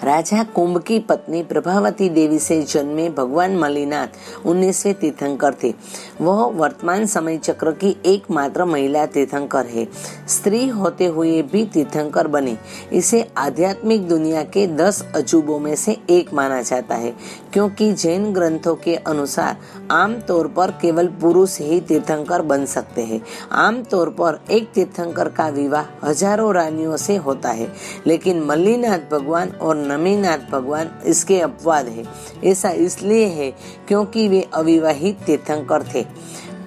राजा कुंभ की पत्नी प्रभावती देवी से जन्मे भगवान मल्लिनाथ 19वें तीर्थंकर थे। वह वर्तमान समय चक्र की एकमात्र महिला तीर्थंकर है। स्त्री होते हुए भी तीर्थंकर बने। इसे आध्यात्मिक दुनिया के 10 अजूबों में से एक माना जाता है, क्योंकि जैन ग्रंथों के अनुसार आम तौर पर केवल पुरुष ही तीर्थंकर बन सकते हैं। आम तौर पर एक तीर्थंकर का विवाह हजारों रानियों से होता है, लेकिन मल्लिनाथ भगवान और नमीनाथ भगवान इसके अपवाद है। ऐसा इसलिए है क्योंकि वे अविवाहित तीर्थंकर थे।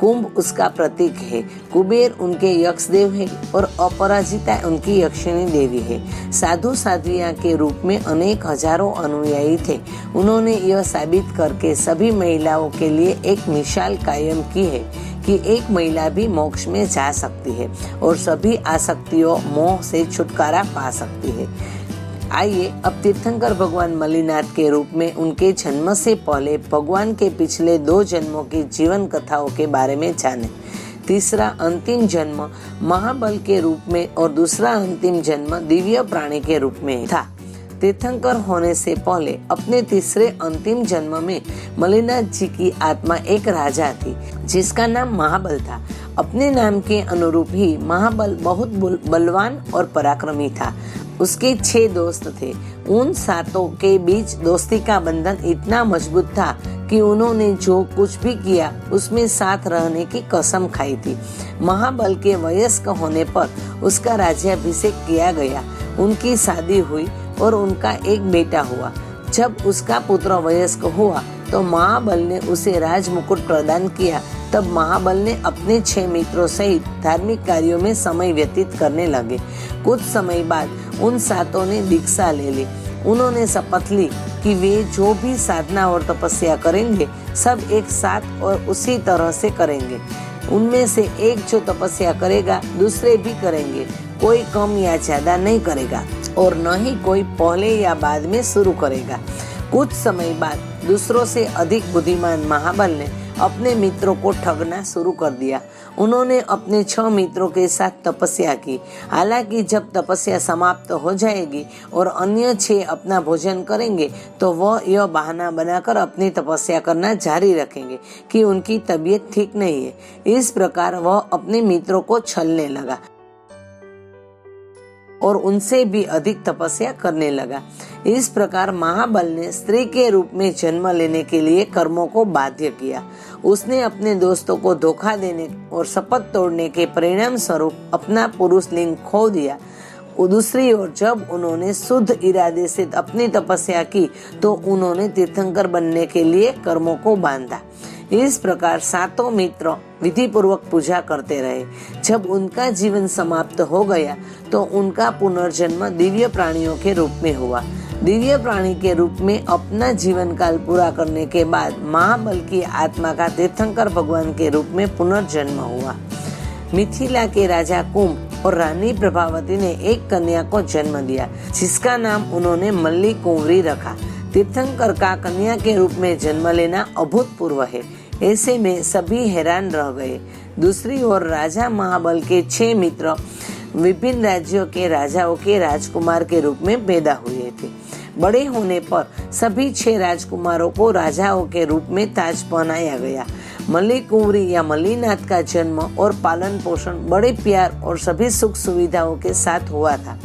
कुंभ उसका प्रतीक है। कुबेर उनके यक्ष देव है और अपराजिता उनकी यक्षिणी देवी है। साधु साध्वियां के रूप में अनेक हजारों अनुयायी थे। उन्होंने यह साबित करके सभी महिलाओं के लिए एक मिसाल कायम की है कि एक महिला भी मोक्ष में जा सकती है और सभी आसक्तियों मोह से छुटकारा पा सकती है। आइए अब तीर्थंकर भगवान मल्लिनाथ के रूप में उनके जन्म से पहले भगवान के पिछले 2 जन्मों की जीवन कथाओं के बारे में जानें। तीसरा अंतिम जन्म महाबल के रूप में और दूसरा अंतिम जन्म दिव्य प्राणी के रूप में था। तीर्थंकर होने से पहले अपने तीसरे अंतिम जन्म में मल्लिनाथ जी की आत्मा एक राजा थी जिसका नाम महाबल था। अपने नाम के अनुरूप ही महाबल बहुत बलवान और पराक्रमी था। उसके 6 दोस्त थे। उन 7 के बीच दोस्ती का बंधन इतना मजबूत था कि उन्होंने जो कुछ भी किया उसमें साथ रहने की कसम खाई थी। महाबल के वयस्क होने पर उसका राज्याभिषेक किया गया। उनकी शादी हुई और उनका एक बेटा हुआ। जब उसका पुत्र वयस्क हुआ तो महाबल ने उसे राजमुकुट प्रदान किया। तब महाबल ने अपने 6 मित्रों सहित धार्मिक कार्यों में समय व्यतीत करने लगे। कुछ समय बाद उन 7 ने दीक्षा ले ली। उन्होंने शपथ ली कि वे जो भी साधना और तपस्या करेंगे सब एक साथ और उसी तरह से करेंगे। उनमें से एक जो तपस्या करेगा दूसरे भी करेंगे। कोई कम या ज्यादा नहीं करेगा और न ही कोई पहले या बाद में शुरू करेगा। कुछ समय बाद दूसरों से अधिक बुद्धिमान महाबल ने अपने मित्रों को ठगना शुरू कर दिया। उन्होंने अपने 6 मित्रों के साथ तपस्या की। हालांकि जब तपस्या समाप्त हो जाएगी और अन्य 6 अपना भोजन करेंगे तो वह यह बहाना बनाकर अपनी तपस्या करना जारी रखेंगे कि उनकी तबीयत ठीक नहीं है। इस प्रकार वह अपने मित्रों को छलने लगा और उनसे भी अधिक तपस्या करने लगा। इस प्रकार महाबल ने स्त्री के रूप में जन्म लेने के लिए कर्मों को बाध्य किया। उसने अपने दोस्तों को धोखा देने और शपथ तोड़ने के परिणाम स्वरूप अपना पुरुष लिंग खो दिया। दूसरी ओर जब उन्होंने शुद्ध इरादे से अपनी तपस्या की तो उन्होंने तीर्थंकर बनने के लिए कर्मों को बांधा। इस प्रकार 7 मित्र विधि पूर्वक पूजा करते रहे। जब उनका जीवन समाप्त हो गया तो उनका पुनर्जन्म दिव्य प्राणियों के रूप में हुआ। दिव्य प्राणी के रूप में अपना जीवन काल पूरा करने के बाद महाबल की आत्मा का तीर्थंकर भगवान के रूप में पुनर्जन्म हुआ। मिथिला के राजा कुंभ और रानी प्रभावती ने एक कन्या को जन्म दिया जिसका नाम उन्होंने मल्ली कुंवरी रखा। तीर्थंकर का कन्या के रूप में जन्म लेना अभूतपूर्व है। ऐसे में सभी हैरान रह गए। दूसरी ओर राजा महाबल के 6 मित्र विभिन्न राज्यों के राजाओं के राजकुमार के रूप में पैदा हुए थे। बड़े होने पर सभी 6 राजकुमारों को राजाओं के रूप में ताज पहनाया गया। मल्ली कुंवरी या मल्लिनाथ का जन्म और पालन पोषण बड़े प्यार और सभी सुख सुविधाओं के साथ हुआ था।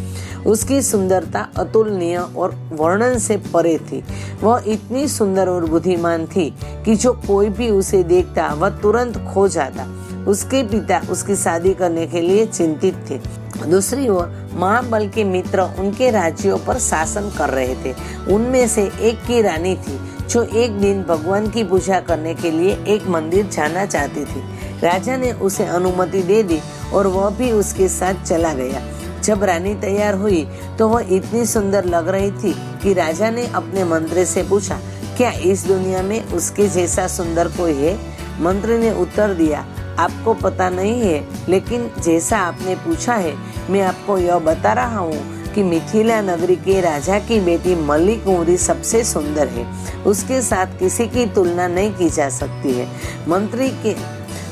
उसकी सुंदरता अतुलनीय और वर्णन से परे थी। वह इतनी सुंदर और बुद्धिमान थी कि जो कोई भी उसे देखता वह तुरंत खो जाता। उसके पिता उसकी शादी करने के लिए चिंतित थे। दूसरी ओर महाबल के मित्र उनके राज्यों पर शासन कर रहे थे। उनमें से एक की रानी थी जो एक दिन भगवान की पूजा करने के लिए एक मंदिर जाना चाहती थी। राजा ने उसे अनुमति दे दी और वह भी उसके साथ चला गया। जब रानी तैयार हुई तो वह इतनी सुंदर लग रही थी कि राजा ने अपने मंत्री से पूछा, क्या इस दुनिया में उसके जैसा सुंदर कोई है? मंत्री ने उत्तर दिया, आपको पता नहीं है, लेकिन जैसा आपने पूछा है मैं आपको यह बता रहा हूँ कि मिथिला नगरी के राजा की बेटी मल्ली कुंवरी सबसे सुंदर है। उसके साथ किसी की तुलना नहीं की जा सकती है।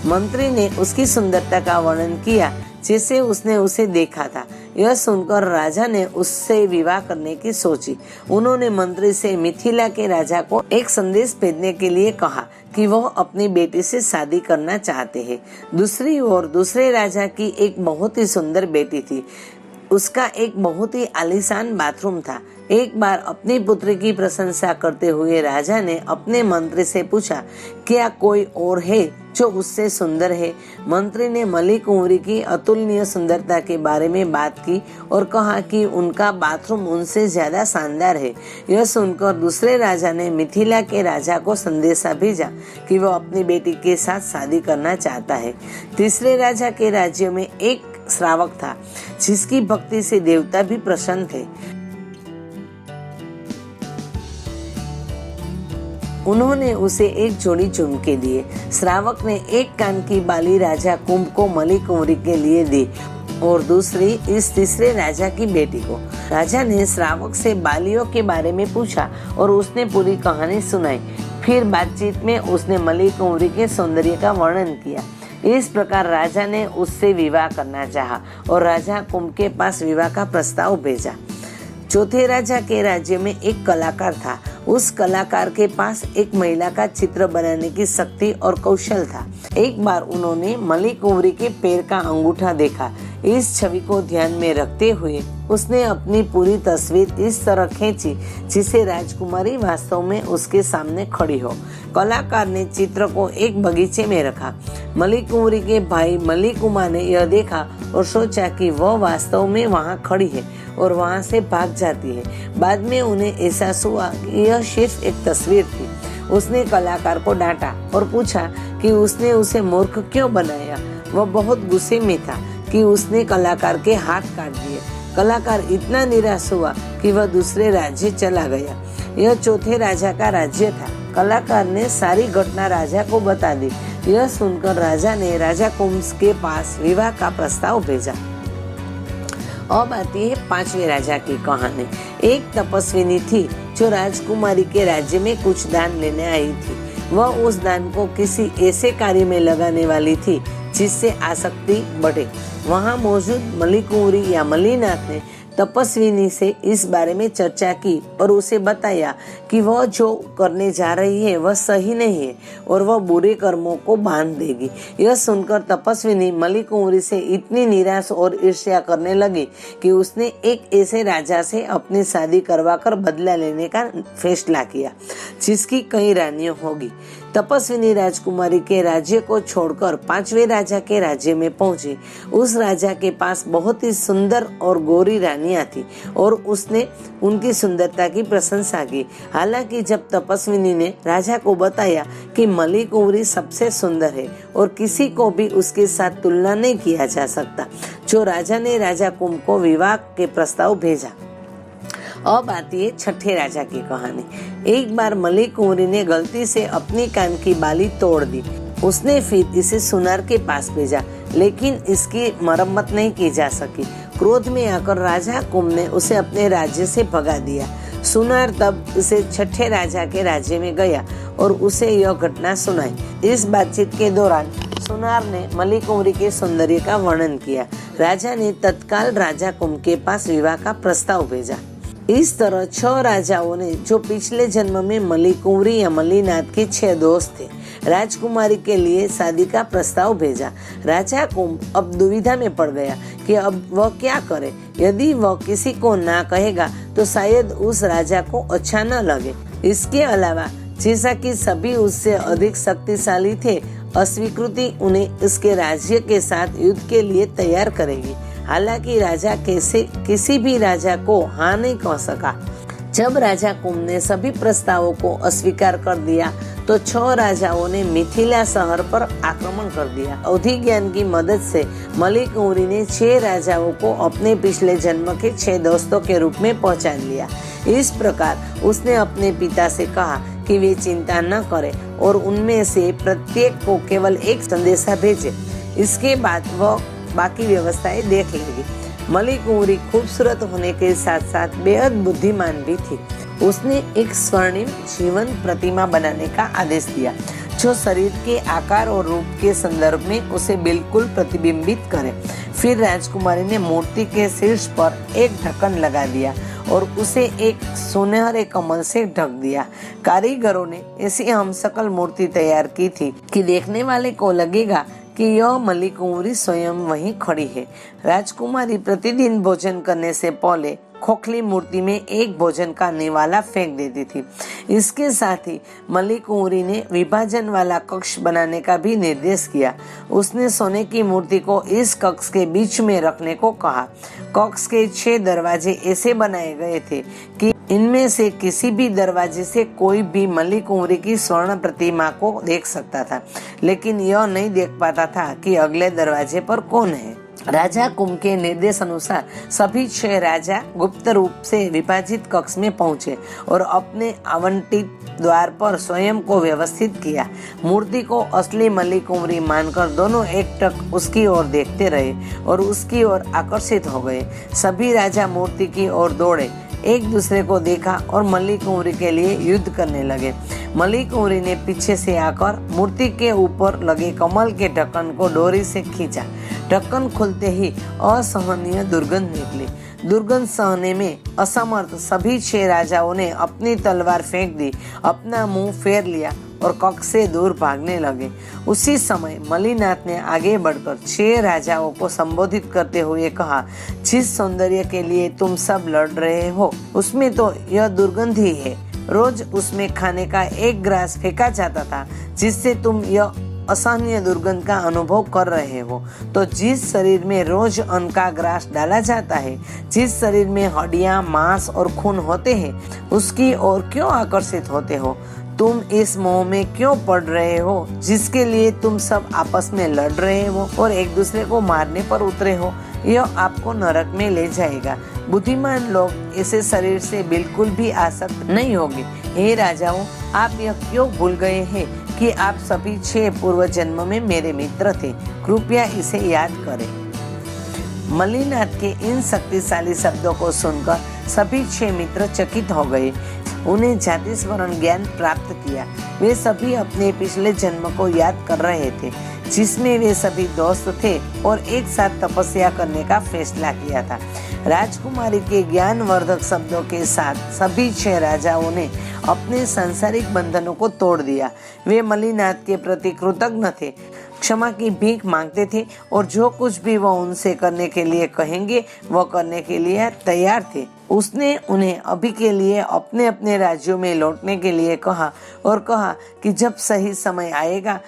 मंत्री ने उसकी सुंदरता का वर्णन किया जैसे उसने उसे देखा था। यह सुनकर राजा ने उससे विवाह करने की सोची। उन्होंने मंत्री से मिथिला के राजा को एक संदेश भेजने के लिए कहा कि वह अपनी बेटी से शादी करना चाहते हैं। दूसरी ओर दूसरे राजा की एक बहुत ही सुंदर बेटी थी। उसका एक बहुत ही आलीशान बाथरूम था। एक बार अपनी पुत्री की प्रशंसा करते हुए राजा ने अपने मंत्री से पूछा, क्या कोई और है जो उससे सुंदर है? मंत्री ने मलिक कुंवरी की अतुलनीय सुंदरता के बारे में बात की और कहा कि उनका बाथरूम उनसे ज्यादा शानदार है। यह सुनकर दूसरे राजा ने मिथिला के राजा को संदेशा भेजा कि वह अपनी बेटी के साथ शादी करना चाहता है। तीसरे राजा के राज्य में एक श्रावक था जिसकी भक्ति से देवता भी प्रसन्न थे। उन्होंने उसे एक जोड़ी झुमके दिए। श्रावक ने एक कान की बाली राजा कुंभ को मलिक कुंवरी के लिए दी और दूसरी इस तीसरे राजा की बेटी को। राजा ने श्रावक से बालियों के बारे में पूछा और उसने पूरी कहानी सुनाई। फिर बातचीत में उसने मलिक कुंवरी के सौंदर्य का वर्णन किया। इस प्रकार राजा ने उससे विवाह करना चाहा और राजा कुंभ के पास विवाह का प्रस्ताव भेजा। चौथे राजा के राज्य में एक कलाकार था। उस कलाकार के पास एक महिला का चित्र बनाने की शक्ति और कौशल था। एक बार उन्होंने मलिक कुंवरी के पैर का अंगूठा देखा। इस छवि को ध्यान में रखते हुए उसने अपनी पूरी तस्वीर इस तरह खींची जिसे राजकुमारी वास्तव में उसके सामने खड़ी हो। कलाकार ने चित्र को एक बगीचे में रखा। मलिक कुंवरी के भाई मलिक कुमार ने यह देखा और सोचा कि वह वास्तव में वहाँ खड़ी है और वहाँ से भाग जाती है। बाद में उन्हें एहसास हुआ कि यह सिर्फ एक तस्वीर थी। उसने कलाकार को डांटा और पूछा कि उसने उसे मूर्ख क्यों बनाया। वह बहुत गुस्से में था कि उसने कलाकार के हाथ काट दिए। कलाकार इतना निराश हुआ कि वह दूसरे राज्य चला गया। यह चौथे राजा का राज्य था। कलाकार ने सारी घटना राजा को बता दी। यह सुनकर राजा ने राजा कुंभ के पास विवाह का प्रस्ताव भेजा। अब आती है पांचवें राजा की कहानी। एक तपस्विनी थी जो राजकुमारी के राज्य में कुछ दान लेने आई थी। वह उस दान को किसी ऐसे कार्य में लगाने वाली थी जिससे आसक्ति बढ़े। वहाँ मौजूद मलिक कुंवरी या मलिनाथ ने तपस्विनी से इस बारे में चर्चा की और उसे बताया कि वह जो करने जा रही है वह सही नहीं है और वह बुरे कर्मों को बांध देगी। यह सुनकर तपस्विनी मलिक कुंवरी से इतनी निराश और ईर्ष्या करने लगी कि उसने एक ऐसे राजा से अपनी शादी करवाकर बदला लेने का फैसला किया जिसकी कई रानियां होगी। तपस्विनी राजकुमारी के राज्य को छोड़कर पांचवें राजा के राज्य में पहुंची। उस राजा के पास बहुत ही सुंदर और गोरी रानियां थी और उसने उनकी सुंदरता की प्रशंसा की। हालांकि जब तपस्विनी ने राजा को बताया कि मलिक कुंवरी सबसे सुंदर है और किसी को भी उसके साथ तुलना नहीं किया जा सकता, जो राजा ने राजा कुंभ को विवाह के प्रस्ताव भेजा। अब आती है छठे राजा की कहानी। एक बार मलिक कुंवरी ने गलती से अपनी कान की बाली तोड़ दी। उसने फिर इसे सुनार के पास भेजा, लेकिन इसकी मरम्मत नहीं की जा सकी। क्रोध में आकर राजा कुंभ ने उसे अपने राज्य से भगा दिया। सुनार तब उसे छठे राजा के राज्य में गया और उसे यह घटना सुनाई। इस बातचीत के दौरान सुनार ने मलिक कुंवरी के सौंदर्य का वर्णन किया। राजा ने तत्काल राजा कुंभ के पास विवाह का प्रस्ताव भेजा। इस तरह 6 राजाओं ने, जो पिछले जन्म में मलिक कुंवरी या मलिनाथ के 6 दोस्त थे, राजकुमारी के लिए शादी का प्रस्ताव भेजा। राजा कुंभ अब दुविधा में पड़ गया कि अब वह क्या करे। यदि वह किसी को ना कहेगा तो शायद उस राजा को अच्छा न लगे। इसके अलावा जैसा कि सभी उससे अधिक शक्तिशाली थे, अस्वीकृति उन्हें उसके राज्य के साथ युद्ध के लिए तैयार करेगी। हालांकि राजा किसी भी राजा को हाँ नहीं कह सका। जब राजा कुंभ ने सभी प्रस्तावों को अस्वीकार कर दिया तो 6 राजाओं ने मिथिला शहर पर आक्रमण कर दिया। अवधि ज्ञान की मदद से मलिक कुंवरी ने 6 राजाओं को अपने पिछले जन्म के 6 दोस्तों के रूप में पहचान लिया। इस प्रकार उसने अपने पिता से कहा कि वे चिंता न करें और उनमें से प्रत्येक को केवल एक संदेशा भेजे। इसके बाद वह बाकी व्यवस्थाएं देख लेगी। मलिक कुंवरी खूबसूरत होने के साथ साथ बेहद बुद्धिमान भी थी। उसने एक स्वर्णिम जीवन प्रतिमा बनाने का आदेश दिया जो शरीर के आकार और रूप के संदर्भ में उसे बिल्कुल प्रतिबिंबित करे। फिर राजकुमारी ने मूर्ति के शीर्ष पर एक ढक्कन लगा दिया और उसे एक सुनहरे कमल से ढक दिया। कारीगरों ने ऐसी हमशक्ल मूर्ति तैयार की थी कि देखने वाले को लगेगा कि यह मल्लीकुंवरी स्वयं वहीं खड़ी है। राजकुमारी प्रतिदिन भोजन करने से पहले खोखली मूर्ति में एक भोजन का निवाला फेंक देती थी। इसके साथ ही मल्लीकुंवरी ने विभाजन वाला कक्ष बनाने का भी निर्देश किया। उसने सोने की मूर्ति को इस कक्ष के बीच में रखने को कहा। कक्ष के 6 दरवाजे ऐसे बनाए गए थे कि इनमें से किसी भी दरवाजे से कोई भी मल्लीकुंवरी की स्वर्ण प्रतिमा को देख सकता था, लेकिन यह नहीं देख पाता था कि अगले दरवाजे पर कौन है। राजा कुंभ के निर्देश अनुसार सभी 6 राजा गुप्त रूप से विभाजित कक्ष में पहुंचे और अपने आवंटित द्वार पर स्वयं को व्यवस्थित किया। मूर्ति को असली मल्लीकुंवरी मानकर दोनों एकटक उसकी ओर देखते रहे और उसकी ओर आकर्षित हो गए। सभी राजा मूर्ति की ओर दौड़े, एक दूसरे को देखा और मल्लीकुंवरी के लिए युद्ध करने लगे। मल्लीकुंवरी ने पीछे से आकर मूर्ति के ऊपर लगे कमल के ढक्कन को डोरी से खींचा। ढक्कन खुलते ही असहनीय दुर्गंध निकली। दुर्गंध सहने में असमर्थ सभी 6 राजाओं ने अपनी तलवार फेंक दी, अपना मुंह फेर लिया और कक्ष से दूर भागने लगे। उसी समय मल्लीनाथ ने आगे बढ़कर 6 राजाओं को संबोधित करते हुए कहा, जिस सौंदर्य के लिए तुम सब लड़ रहे हो उसमें तो यह दुर्गंध ही है। रोज उसमें खाने का एक ग्रास फेंका जाता था जिससे तुम यह असहनीय दुर्गंध का अनुभव कर रहे हो। तो जिस शरीर में रोज अन्न का ग्रास डाला जाता है, जिस शरीर में हड्डियां, मांस और खून होते हैं, उसकी ओर क्यों आकर्षित होते हो? तुम इस मोह में क्यों पड़ रहे हो जिसके लिए तुम सब आपस में लड़ रहे हो और एक दूसरे को मारने पर उतरे हो? यह आपको नरक में ले जाएगा। बुद्धिमान लोग ऐसे शरीर से बिल्कुल भी आसक्त नहीं होंगे। हे राजाओं, आप यह क्यों भूल गए हैं कि आप सभी 6 पूर्व जन्म में मेरे मित्र थे? कृपया इसे याद करें। मल्लीनाथ के इन शक्तिशाली शब्दों को सुनकर सभी 6 मित्र चकित हो गए। उन्हें जाति स्मरण ज्ञान प्राप्त किया। वे सभी अपने पिछले जन्म को याद कर रहे थे जिसमें वे सभी दोस्त थे और एक साथ तपस्या करने का फैसला किया था। राजकुमारी के ज्ञानवर्धक शब्दों के साथ सभी 6 राजाओं ने अपने सांसारिक बंधनों को तोड़ दिया। वे मल्लीनाथ के प्रति कृतज्ञ थे, क्षमा की भीख मांगते थे और जो कुछ भी वह उनसे करने के लिए कहेंगे वह करने के लिए तैयार थे। उसने उन्हें अभी के लिए अपने अपने राज्यों में लौटने के लिए कहा और कहा कि जब सही समय आएगा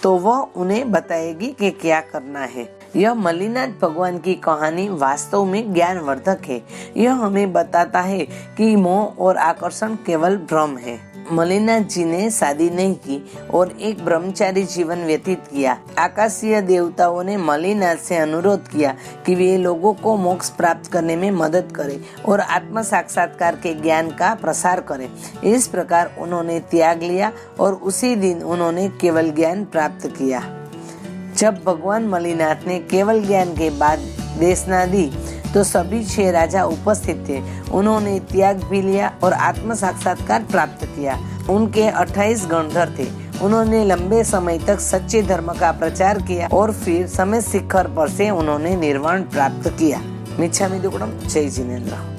तो वह उन्हें बताएगी कि क्या करना है। यह मल्लीनाथ भगवान की कहानी वास्तव में ज्ञानवर्धक है। यह हमें बताता है कि मोह और आकर्षण केवल भ्रम है। मल्लीनाथ जी ने शादी नहीं की और एक ब्रह्मचारी जीवन व्यतीत किया। आकाशीय देवताओं ने मल्लीनाथ से अनुरोध किया कि वे लोगों को मोक्ष प्राप्त करने में मदद करें और आत्म साक्षात्कार के ज्ञान का प्रसार करें। इस प्रकार उन्होंने त्याग लिया और उसी दिन उन्होंने केवल ज्ञान प्राप्त किया। जब भगवान मल्लीनाथ ने केवल ज्ञान के बाद देशना दी तो सभी 6 राजा उपस्थित थे। उन्होंने त्याग भी लिया और आत्म साक्षात्कार प्राप्त किया। उनके 28 गणधर थे। उन्होंने लंबे समय तक सच्चे धर्म का प्रचार किया और फिर समय शिखर पर से उन्होंने निर्वाण प्राप्त किया। मिच्छामि दुक्कडम। जय जिनेन्द्र।